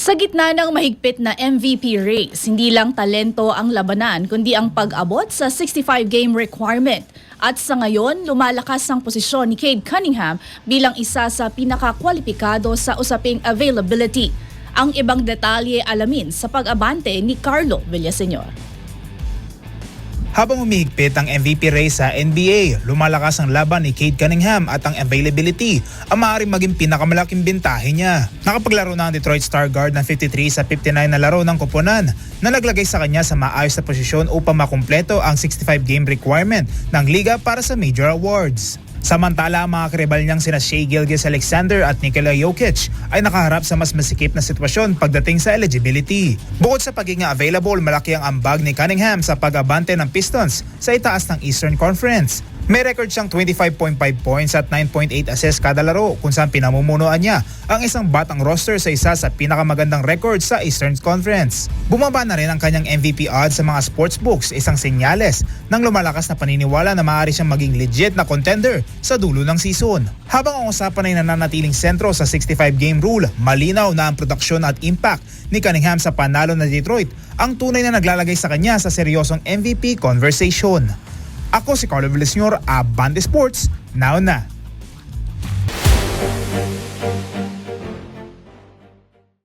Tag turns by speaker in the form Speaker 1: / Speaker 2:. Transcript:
Speaker 1: Sa gitna ng mahigpit na MVP race, hindi lang talento ang labanan kundi ang pag-abot sa 65-game requirement. At sa ngayon, lumalakas ang posisyon ni Cade Cunningham bilang isa sa pinakakwalipikado sa usaping availability. Ang ibang detalye alamin sa pag-abante ni Carlo Villaseñor.
Speaker 2: Habang humihigpit ang MVP race sa NBA, lumalakas ang laban ni Cade Cunningham at ang availability ang maaaring maging pinakamalaking bentahe niya. Nakapaglaro na ang Detroit Star Guard ng 53 sa 59 na laro ng koponan na naglagay sa kanya sa maayos na posisyon upang makumpleto ang 65-game requirement ng liga para sa major awards. Samantala, ang mga karibal niyang sina Shai Gilgeous-Alexander at Nikola Jokic ay nakaharap sa mas masikip na sitwasyon pagdating sa eligibility. Bukod sa pagiging available, malaki ang ambag ni Cunningham sa pag-abante ng Pistons sa itaas ng Eastern Conference. May record siyang 25.5 points at 9.8 assists kada laro kung saan pinamumunuan niya ang isang batang roster sa isa sa pinakamagandang record sa Eastern Conference. Bumaba na rin ang kanyang MVP odds sa mga sportsbooks, isang senyales ng lumalakas na paniniwala na maaari siyang maging legit na contender sa dulo ng season. Habang ang usapan ay nananatiling sentro sa 65-game rule, malinaw na ang produksyon at impact ni Cunningham sa panalo na Detroit ang tunay na naglalagay sa kanya sa seryosong MVP conversation. Ako si Carlo Villaseñor, Abante Sports, now na.